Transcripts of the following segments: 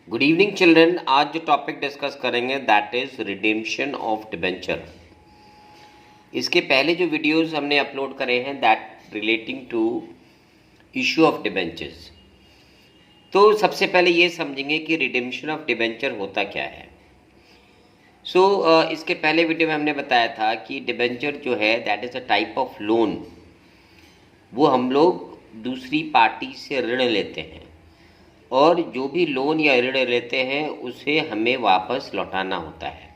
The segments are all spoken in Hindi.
Good evening children. आज जो टॉपिक डिस्कस करेंगे that is redemption of debenture. इसके पहले जो वीडियोस हमने अपलोड करे हैं that relating to issue of debentures. तो सबसे पहले ये समझेंगे कि रिडेम्पशन ऑफ डिबेंचर होता क्या है। इसके पहले वीडियो में हमने बताया था कि डिबेंचर जो है that is a type of loan. वो हम लोग दूसरी पार्टी से ऋण लेते हैं और जो भी लोन या ऋण लेते हैं उसे हमें वापस लौटाना होता है।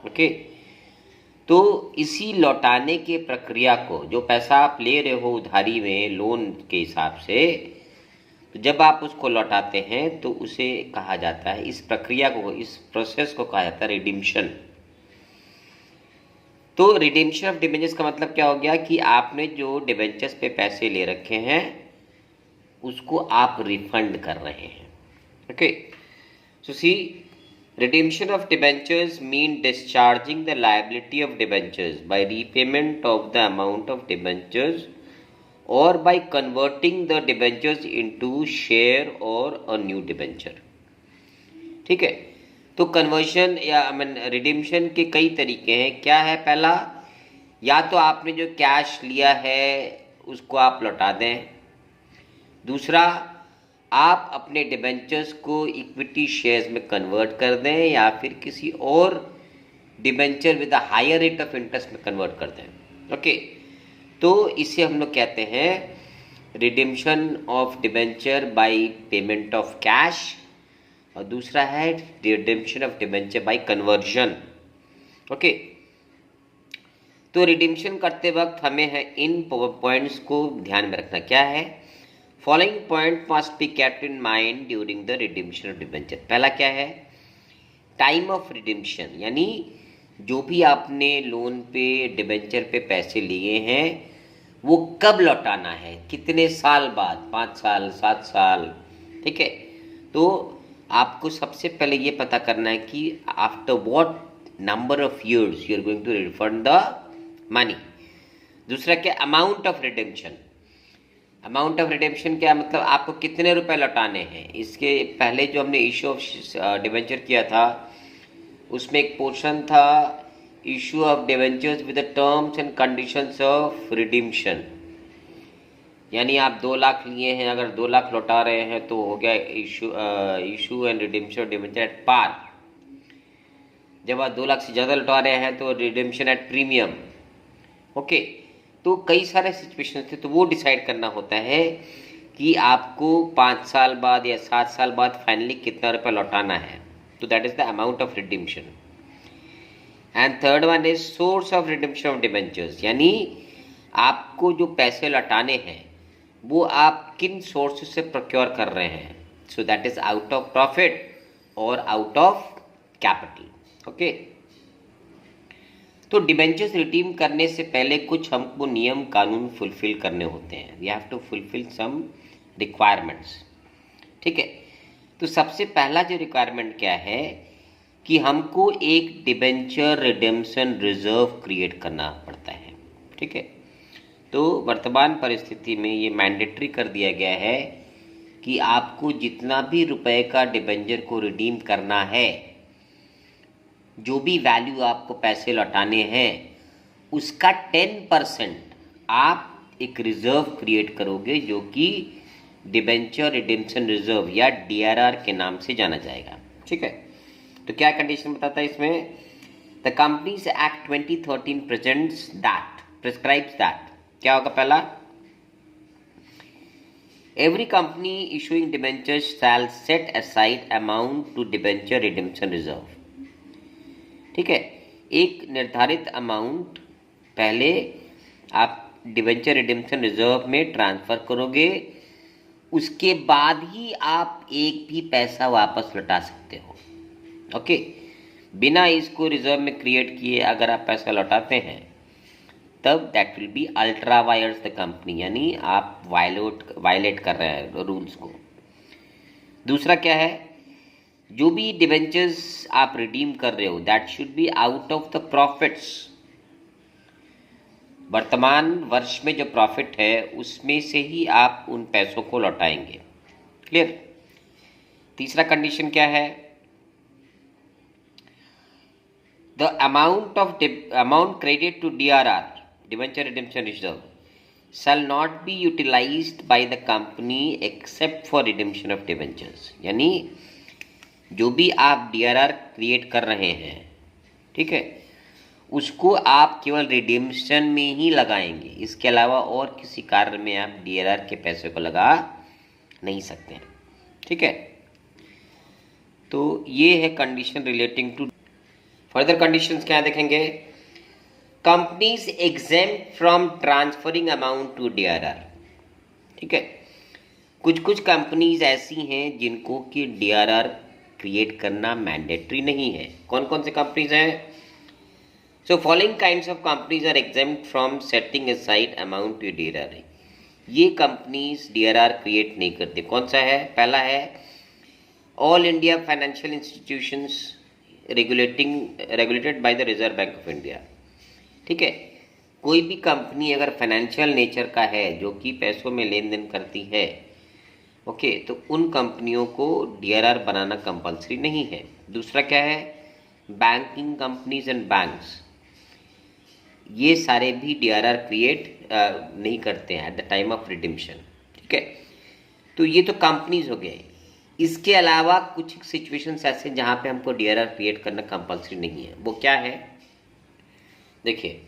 ओके, तो इसी लौटाने के प्रक्रिया को, जो पैसा आप ले रहे हो उधारी में लोन के हिसाब से, तो जब आप उसको लौटाते हैं तो उसे कहा जाता है, इस प्रक्रिया को, इस प्रोसेस को कहा जाता है रिडीम्पशन। तो रिडीम्पशन ऑफ डिबेंचर्स का मतलब क्या हो गया कि आपने जो डिबेंचर्स पे पैसे ले रखे हैं उसको आप रिफंड कर रहे हैं। Okay, so see, redemption of debentures mean discharging the liability of debentures by repayment of the amount of debentures or by converting the debentures into share or a new debenture। ठीक है, तो कन्वर्शन या रिडीम्पशन के कई तरीके हैं। क्या है? पहला, या तो आपने जो कैश लिया है उसको आप लौटा दें। दूसरा, आप अपने डिबेंचर्स को इक्विटी शेयर्स में कन्वर्ट कर दें या फिर किसी और debenture with a higher rate of interest में कन्वर्ट कर दें। ओके, तो इसे हम लोग कहते हैं redemption of debenture by payment of cash, और दूसरा है redemption of debenture by conversion. Okay, तो रिडेम्पशन करते वक्त हमें है इन पॉइंट्स को ध्यान में रखना। क्या है? Following point must be kept in mind during the redemption of debenture. पहला क्या है? टाइम ऑफ रिडेम्पशन, यानी जो भी आपने लोन पे डिबेंचर पे पैसे लिए हैं वो कब लौटाना है, कितने साल बाद, 5 साल, 7 साल। ठीक है, तो आपको सबसे पहले ये पता करना है कि after what number of years you are going to refund the money. दूसरा क्या? Amount of redemption. Amount of redemption क्या मतलब आपको कितने रुपए लौटाने हैं। इसके पहले जो हमने इशू ऑफ डिबेंचर किया था उसमें एक पोर्शन था issue of debentures with the terms and conditions of रिडीम्पशन। यानी आप 2 लाख लिए हैं, अगर 2 लाख लौटा रहे हैं तो हो गया issue and redemption of debenture at par. जब आप 2 लाख से ज़्यादा लौटा रहे हैं तो रिडीम्पशन एट प्रीमियम। ओके, तो कई सारे सिचुएशन थे, तो वो डिसाइड करना होता है कि आपको 5 साल बाद या 7 साल बाद फाइनली कितना रुपया लौटाना है। तो that is the amount of रिडीम्पशन। And third one is source of रिडीम्पशन of debentures, यानी आपको जो पैसे लौटाने हैं वो आप किन सोर्सेस से प्रोक्योर कर रहे हैं। So that is out of profit और आउट ऑफ कैपिटल। ओके, तो डिबेंचर्स रिडीम करने से पहले कुछ हमको नियम कानून फुलफिल करने होते हैं। We have to fulfil some requirements. ठीक है, तो सबसे पहला जो रिक्वायरमेंट क्या है कि हमको एक डिबेंचर रिडेम्पशन रिजर्व क्रिएट करना पड़ता है। ठीक है, तो वर्तमान परिस्थिति में ये मैंडेटरी कर दिया गया है कि आपको जितना भी रुपए का डिबेंचर को रिडीम करना है, जो भी वैल्यू आपको पैसे लौटाने हैं उसका 10% आप एक रिजर्व क्रिएट करोगे जो कि डिबेंचर रिडेम्पशन रिजर्व या DRR के नाम से जाना जाएगा। ठीक है, तो क्या कंडीशन बताता है इसमें? The companies act 2013 prescribes that. क्या होगा? पहला, every company issuing debentures shall set aside amount to debenture redemption reserve. ठीक है, एक निर्धारित अमाउंट पहले आप डिबेंचर रिडेम्पशन रिजर्व में ट्रांसफ़र करोगे, उसके बाद ही आप एक भी पैसा वापस लौटा सकते हो। ओके, बिना इसको रिजर्व में क्रिएट किए अगर आप पैसा लौटाते हैं तब that will B ultra vires the company, यानी आप वायलेट कर रहे हैं रूल्स को। दूसरा क्या है? जो भी डिबेंचर्स आप रिडीम कर रहे हो that should be out of the profits. वर्तमान वर्ष में जो प्रॉफिट है उसमें से ही आप उन पैसों को लौटाएंगे। क्लियर? तीसरा कंडीशन क्या है? The amount credit to DRR, debenture redemption reserve, shall not be utilized by the company except for redemption of debentures। यानी जो भी आप DRR क्रिएट कर रहे हैं, ठीक है, उसको आप केवल रिडेम्पशन में ही लगाएंगे, इसके अलावा और किसी कार्य में आप DRR के पैसे को लगा नहीं सकते हैं, ठीक है। तो ये है condition relating to. Further conditions क्या देखेंगे? Companies exempt from transferring amount to DRR, ठीक है। कुछ कुछ कंपनीज ऐसी हैं जिनको कि DRR क्रिएट करना मैंडेटरी नहीं है। कौन कौन से कंपनीज हैं? So following kinds of companies are exempt from setting aside amount to DRR। ये कंपनीज DRR क्रिएट नहीं करती। कौन सा है? पहला है all India financial institutions regulated by the reserve bank of India, ठीक है। कोई भी कंपनी अगर फाइनेंशियल नेचर का है, जो कि पैसों में लेन देन करती है, ओके, तो उन कंपनियों को DRR बनाना कंपलसरी नहीं है। दूसरा क्या है? बैंकिंग कंपनीज एंड बैंक्स, ये सारे भी DRR क्रिएट नहीं करते हैं eight the time of redemption, ठीक है। तो ये तो कंपनीज हो गए। इसके अलावा कुछ सिचुएशंस ऐसे जहाँ पे हमको DRR क्रिएट करना कंपलसरी नहीं है। वो क्या है? देखिए,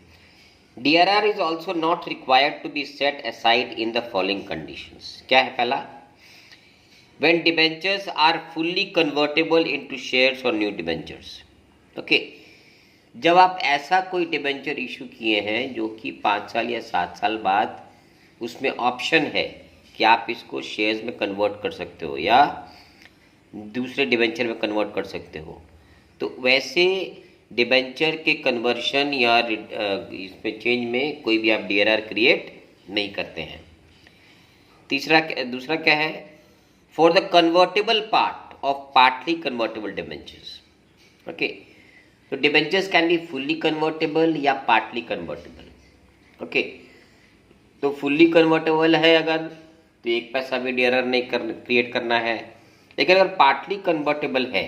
DRR is also not required to be set aside in the following conditions. क्या है? पहला, when debentures are fully convertible into shares और न्यू डिबेंचर्स, ओके। जब आप ऐसा कोई डिबेंचर इशू किए हैं जो कि 5 साल या 7 साल बाद उसमें ऑप्शन है कि आप इसको शेयर्स में कन्वर्ट कर सकते हो या दूसरे डिबेंचर में कन्वर्ट कर सकते हो, तो वैसे डिबेंचर के कन्वर्शन या इसमें चेंज में कोई भी आप DRR क्रिएट नहीं करते हैं। दूसरा क्या है? For the convertible part of partly convertible debentures, okay. तो debentures can be fully convertible या पार्टली कन्वर्टेबल, ओके। तो फुल्ली कन्वर्टेबल है अगर, तो 1 पैसा भी DRR नहीं क्रिएट करना है। लेकिन अगर पार्टली कन्वर्टेबल है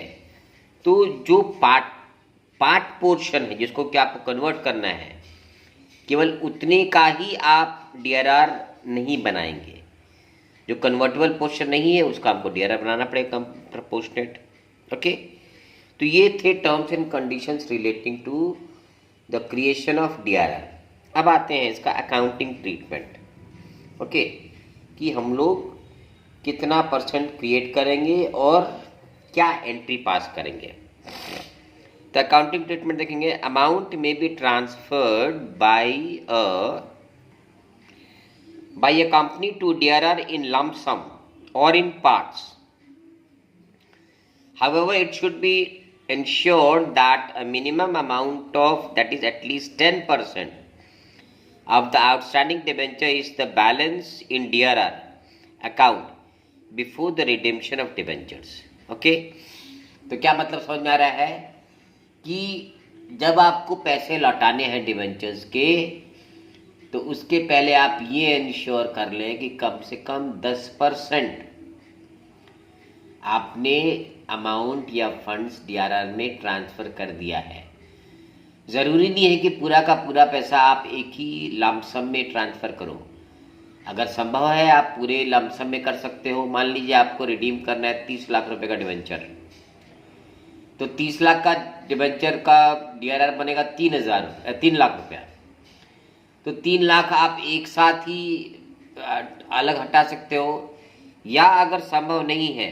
तो जो पार्ट पोर्शन है जिसको क्या आपको कन्वर्ट करना है, केवल उतने का ही आप DRR नहीं बनाएंगे। जो कन्वर्टेबल पोर्शन नहीं है उसका आपको DRR बनाना पड़ेगा प्रपोर्शनेट, ओके। तो ये थे terms and conditions relating to the creation of DRR। अब आते हैं इसका अकाउंटिंग ट्रीटमेंट, ओके, कि हम लोग कितना % क्रिएट करेंगे और क्या एंट्री पास करेंगे। तो अकाउंटिंग ट्रीटमेंट देखेंगे। Amount may be transferred by a company to DRR in lump sum और in parts. However, it should be ensured that a minimum amount of, that is at least 10% of the outstanding debenture is the balance in DRR account before the redemption of debentures, okay। तो क्या मतलब समझ में आ रहा है कि जब आपको पैसे लौटाने हैं डिबेंचर्स के, तो उसके पहले आप ये इंश्योर कर लें कि कम से कम 10% आपने अमाउंट या फंड्स DRR में ट्रांसफ़र कर दिया है। ज़रूरी नहीं है कि पूरा का पूरा पैसा आप एक ही लमसम में ट्रांसफ़र करो। अगर संभव है आप पूरे लमसम में कर सकते हो। मान लीजिए आपको रिडीम करना है 30 लाख रुपए का डिबेंचर, तो 30 लाख का डिबेंचर का DRR बनेगा 3 लाख रुपया। तो 3 लाख आप एक साथ ही अलग हटा सकते हो, या अगर संभव नहीं है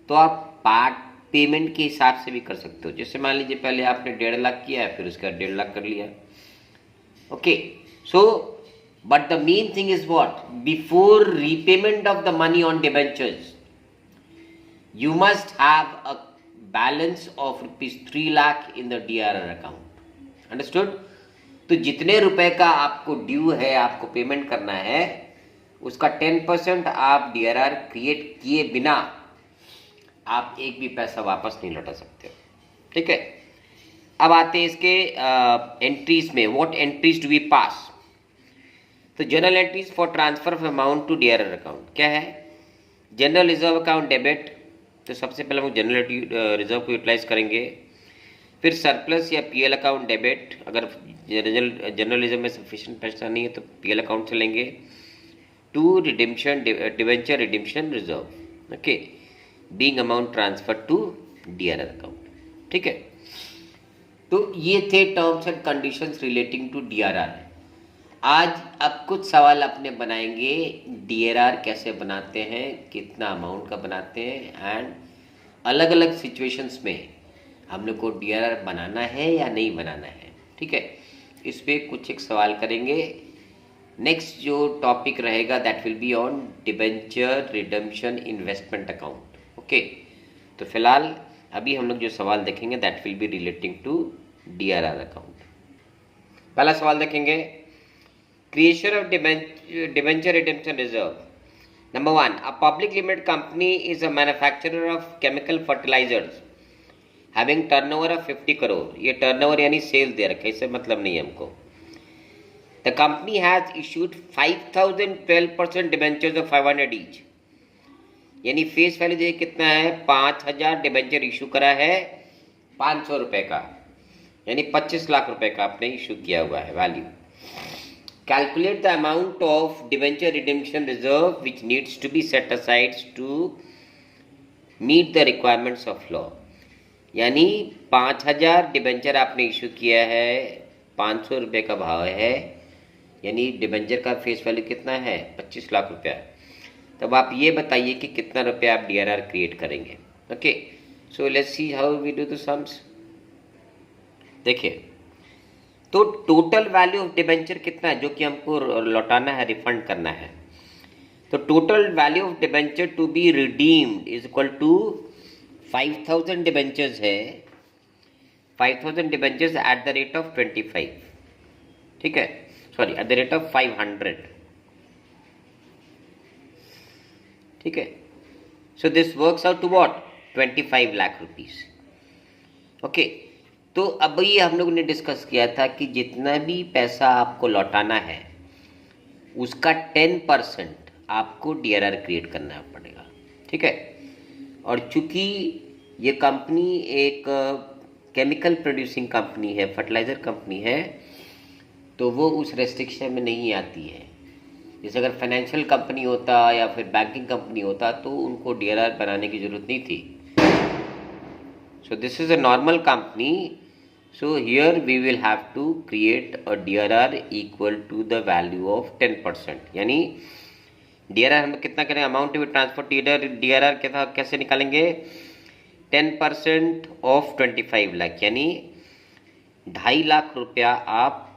तो आप पार्ट पेमेंट के हिसाब से भी कर सकते हो। जैसे मान लीजिए पहले आपने 1.5 लाख किया है, फिर उसके बाद 1.5 लाख कर लिया, okay. So but the main thing is what, before repayment of the money on debentures you must have a balance of ₹3 lakh in the DRR account. Understood? तो जितने रुपए का आपको ड्यू है, आपको पेमेंट करना है, उसका 10% आप DRR क्रिएट किए बिना आप एक भी पैसा वापस नहीं लौटा सकते हो, ठीक है। अब आते हैं इसके एंट्रीज में। What entries do we pass? तो journal entries for transfer of amount to DRR account क्या है? जनरल रिजर्व अकाउंट डेबिट, तो सबसे पहले हम जनरल रिजर्व को यूटिलाइज करेंगे, फिर सरप्लस या पीएल अकाउंट डेबिट, अगर जनरल रिजर्व में सफिशिएंट पैसा नहीं है तो पीएल अकाउंट से लेंगे, to redemption debenture redemption reserve, okay, being amount transfer to DRR account. ठीक है, तो ये थे terms and conditions relating to DRR. आज अब कुछ सवाल अपने बनाएंगे, डीआरआर कैसे बनाते हैं, कितना अमाउंट का बनाते हैं, एंड अलग अलग सिचुएशंस में हम लोग को डीआरआर बनाना है या नहीं बनाना है। ठीक है, इस पे कुछ एक सवाल करेंगे। नेक्स्ट जो टॉपिक रहेगा that will be on debenture redemption investment account. Okay, तो फिलहाल अभी हम लोग जो सवाल देखेंगे that will be relating to DRR account. पहला सवाल देखेंगे, creation of debenture redemption reserve. Number 1, a public limited company is a manufacturer of chemical fertilizers having turnover of 50 crore. ये टर्नओवर यानी सेल दे रखा है, इससे मतलब नहीं है हमको। The company has issued 5000 12% debentures of 500 each, यानी फेस वैल्यू देखिए कितना है, 5000 डिबेंचर इशू करा है 500 रुपए का, यानी 25 लाख रुपए का आपने इशू किया हुआ है value. Calculate the amount of debenture redemption reserve which needs to be set aside to meet the requirements of law, यानी 5000 डिबेंचर आपने इशू किया है, 500 रुपये का भाव है, यानी डिबेंचर का फेस वैल्यू कितना है, 25 लाख रुपया। तब आप ये बताइए कि कितना रुपया आप डीआरआर क्रिएट करेंगे। Okay, so let's see how we do the sums. देखिए, तो टोटल वैल्यू ऑफ डिबेंचर कितना है जो कि हमको लौटाना है, रिफंड करना है। तो total value of debenture to be redeemed is equal to 5000 debentures है, 5000 debentures at the rate of 25, ठीक है, sorry at the rate of 500, ठीक है। So this works out to what, 25 lakh rupees. Okay, तो अभी हम लोगों ने डिस्कस किया था कि जितना भी पैसा आपको लौटाना है उसका 10% आपको डीआरआर क्रिएट करना पड़ेगा, ठीक है। और चूंकि ये कंपनी एक केमिकल प्रोड्यूसिंग कंपनी है, फर्टिलाइज़र कंपनी है, तो वो उस रेस्ट्रिक्शन में नहीं आती है। जैसे अगर फाइनेंशियल कंपनी होता या फिर बैंकिंग कंपनी होता तो उनको डीआरआर बनाने की ज़रूरत नहीं थी। So this is a normal company, so here we will have to create a DRR equal to the value of 10%, यानी DRR हम कितना करें, अमाउंट टू ट्रांसफर DRR कैसे निकालेंगे, 10% ऑफ 25 लाख, यानी 2.5 लाख रुपया आप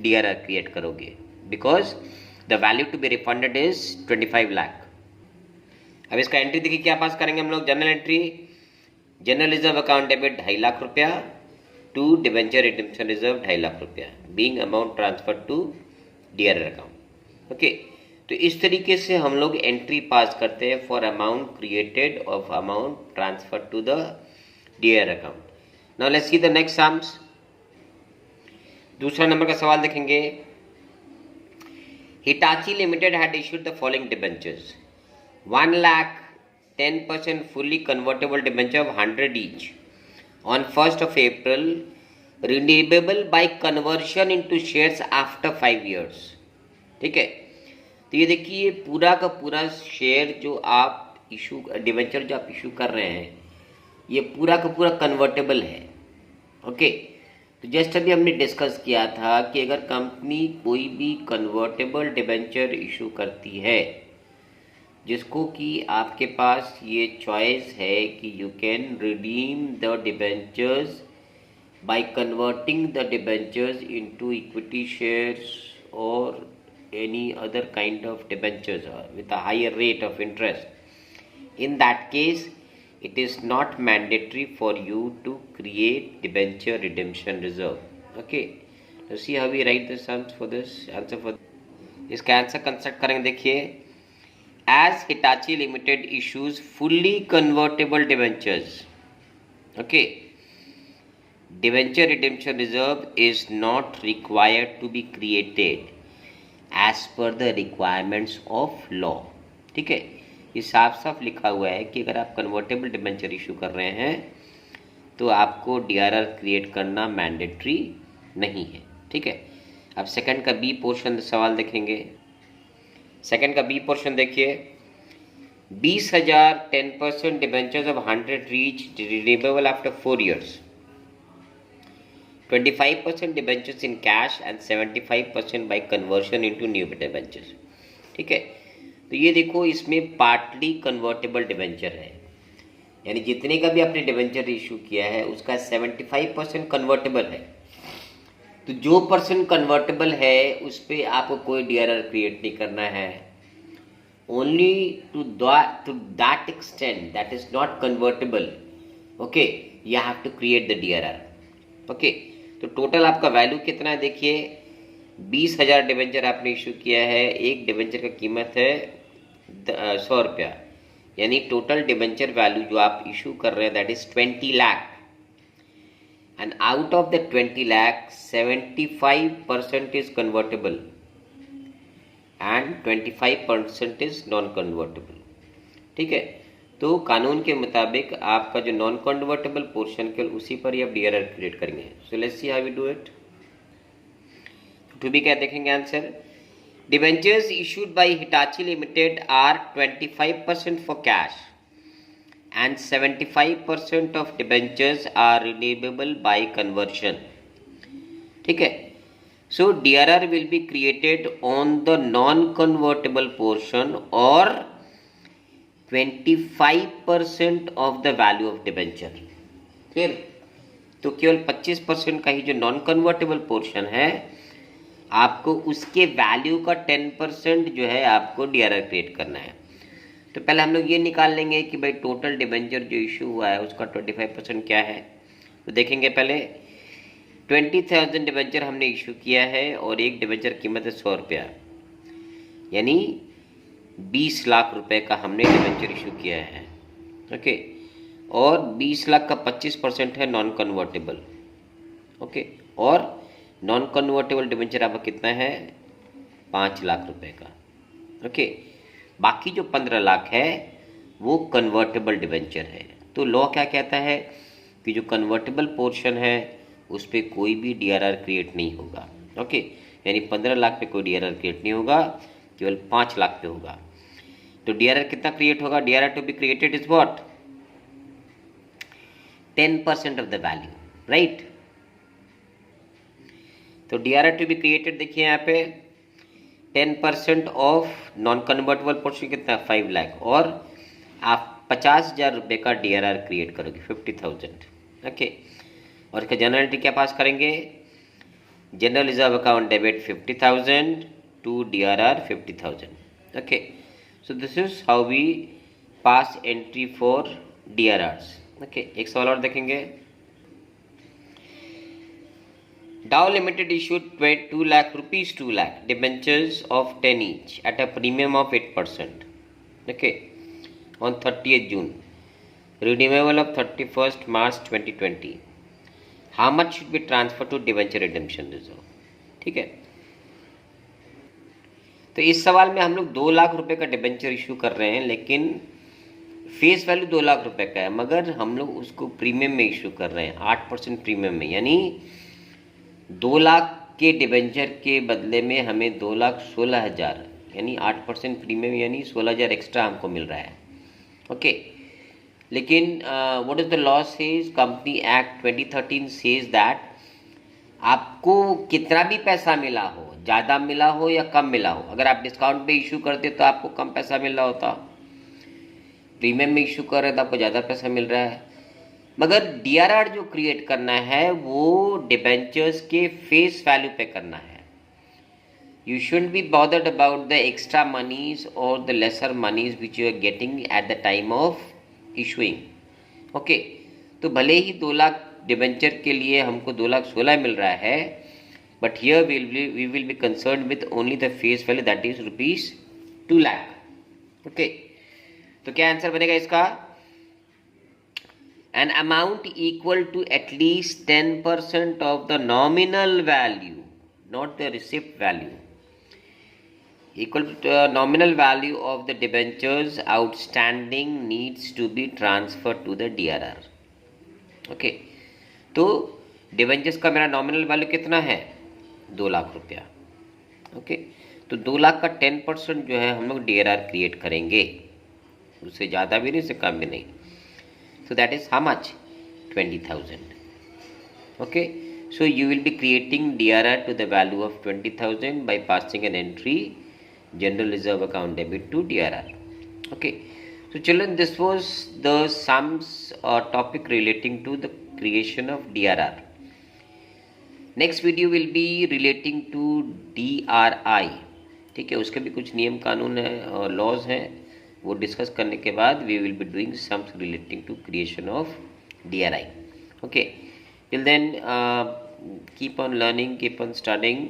DRR क्रिएट करोगे, because the value to be refunded is 25 lakh. अब इसका एंट्री देखिए क्या पास करेंगे हम लोग, journal entry, journal reserve account debit 2.5 lakh रुपया to debenture redemption reserve 2.5 lakh रुपया, being amount transfer to DRR account. Okay, तो इस तरीके से हम लोग एंट्री पास करते हैं for amount created of amount transfer to the DRR account. Now let's see the next sums. दूसरा नंबर का सवाल देखेंगे, Hitachi limited had issued the following debentures, 1 lakh 10% fully convertible debenture of 100 each on 1st of April, redeemable by conversion into shares after 5 years, ठीक है। तो ये देखिए पूरा का पूरा शेयर जो आप इशू, डिबेंचर जो आप इशू कर रहे हैं, ये पूरा का पूरा कन्वर्टेबल है। ओके, तो जस्ट अभी हमने डिस्कस किया था कि अगर कंपनी कोई भी कन्वर्टेबल डिबेंचर इशू करती है जिसको कि आपके पास ये चॉइस है कि you can redeem the debentures by converting the debentures into equity shares और any other kind of debentures with a higher rate of interest, in that case it is not mandatory for you to create debenture redemption reserve. Okay, let's see how we write the sums for this answer. For इसका आंसर कंस्ट्रक्ट करेंगे, देखिए, as Hitachi Limited issues fully convertible debentures, okay, debenture redemption reserve is not required to be created as per the requirements of law, ठीक है। ये साफ साफ लिखा हुआ है कि अगर आप कन्वर्टेबल डिबेंचर इशू कर रहे हैं तो आपको डीआरआर क्रिएट करना मैंडेटरी नहीं है। ठीक है, अब सेकंड का बी पोर्शन सवाल देखेंगे। सेकंड का बी पोर्शन देखिए, 20,000 10% debentures of 100 each redeemable after 4 years, 25% debentures in cash and 75% by conversion into new debentures. ठीक है, तो ये देखो इसमें पार्टली कन्वर्टेबल डिबेंचर है, यानी जितने का भी आपने डिबेंचर इशू किया है उसका 75% कन्वर्टेबल है। तो जो पर्सन कन्वर्टेबल है उस पर आपको कोई डीआरआर क्रिएट नहीं करना है। Only to that extent that is not convertible, okay, you have to create the DRR. Okay, तो टोटल आपका वैल्यू कितना है देखिए, 20,000 डिबेंचर आपने इशू किया है, एक डिबेंचर का कीमत है 100 रुपया, यानी टोटल डिबेंचर वैल्यू जो आप इशू कर रहे हैं that is 20 lakh, and out of the 20 lakh 75% is convertible and 25% is non convertible। ठीक है, तो कानून के मुताबिक आपका जो नॉन कन्वर्टेबल पोर्शन के उसी पर ही आप डीआरआर क्रिएट करेंगे। So let's see how we do it. To be क्या देखेंगे answer, debentures issued by Hitachi limited are 25% for cash and 75% of debentures are redeemable by conversion। ठीक है, so DRR will be created on the non-convertible portion or 25% of the value of debenture। फिर तो केवल 25% का ही जो नॉन कन्वर्टेबल पोर्शन है आपको उसके वैल्यू का 10% जो है आपको डीआरआर क्रिएट करना है। तो पहले हम लोग ये निकाल लेंगे कि भाई टोटल डिबेंचर जो इशू हुआ है उसका 25% क्या है। तो देखेंगे पहले 20,000 डिबेंचर हमने इशू किया है और एक डिबेंचर कीमत है 100 रुपया, यानी 20 लाख रुपए का हमने डिबेंचर इशू किया है। ओके, और 20 लाख का 25% है नॉन कन्वर्टेबल। ओके, और नॉन कन्वर्टेबल डिबेंचर आपका कितना है 5 लाख रुपए का। ओके, बाकी जो 15 लाख है वो कन्वर्टेबल डिबेंचर है। तो लॉ क्या कहता है कि जो कन्वर्टेबल पोर्शन है उस पर कोई भी डीआरआर क्रिएट नहीं होगा। ओके, यानी 15 लाख पे कोई डीआरआर क्रिएट नहीं होगा, केवल 5 लाख पे होगा। तो डीआरआर कितना क्रिएट होगा, DRR to be created is what, 10% of the value, right. तो डीआरआर टू बी क्रिएटेड देखिए यहाँ पे 10% ऑफ नॉन कन्वर्टेबल पोर्शन कितना 5 लाख, और आप 50,000 रुपये का डीआरआर क्रिएट करोगे 50,000। ओके, और इसका जनरल एंट्री क्या पास करेंगे, general reserve account debit 50,000 to DRR 50,000। Okay, so this is how we pass entry for DRRs. Okay, एक सवाल और देखेंगे, Dow Limited issued 2 lakh rupees 2 lakh debentures of 10 each at a premium of 8%. Okay, on 30th June, redeemable of 31st March 2020. How much should be transferred to debenture redemption reserve? ठीक है, तो इस सवाल में हम लोग 2 लाख रुपए का डिबेंचर इशू कर रहे हैं, लेकिन फेस वैल्यू 2 लाख रुपए का है, मगर हम लोग उसको प्रीमियम में इशू कर रहे हैं 8% प्रीमियम में, यानी 2 लाख के डिबेंचर के बदले में हमें 2,16,000 यानी 8% प्रीमियम यानी 16,000 एक्स्ट्रा हमको मिल रहा है। ओके, लेकिन what is the law says, company act 2013 says that आपको कितना भी पैसा मिला हो, ज़्यादा मिला हो या कम मिला हो, अगर आप डिस्काउंट पे इशू करते तो आपको कम पैसा मिल रहा होता, प्रीमियम में इशू कर रहे तो आपको ज़्यादा पैसा मिल रहा है, मगर डीआरआर जो क्रिएट करना है वो डिबेंचर्स के फेस वैल्यू पे करना है। You shouldn't be bothered about the extra moneys और the lesser moneys which you are getting at the time of issuing. Okay, तो भले ही 2 लाख डिबेंचर के लिए हमको 2,16,000 मिल रहा है, but here we will be concern with only the face value that is rupees 2 lakh. Okay, तो क्या आंसर बनेगा इसका, an amount equal to at least 10% of the nominal value, not the receipt value, equal to nominal value of the debentures outstanding needs to be transferred to the DRR. Okay, तो डिबेंचर्स का मेरा नॉमिनल वैल्यू कितना है, 2 लाख रुपया. ओके, तो 2 लाख का 10% जो है हम लोग DRR क्रिएट करेंगे, उससे ज़्यादा भी नहीं, उससे कम भी नहीं. So that is how much, 20,000. Okay, so you will be creating DRR to the value of 20,000 by passing an entry general reserve account debit to DRR. Okay, so children, this was the sums or topic relating to the creation of DRR. Next video will be relating to DRI. ठीक है, उसके भी कुछ नियम कानून है और लॉज हैं, वो डिस्कस करने के बाद we will be doing sums relating to creation of DRI. Okay, till then keep on learning, keep on studying,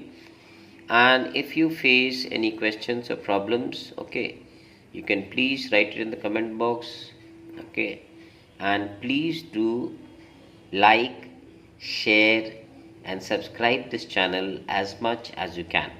and if you face any questions or problems, okay, you can please write it in the comment box. Okay, and please do like, share and subscribe this channel as much as you can.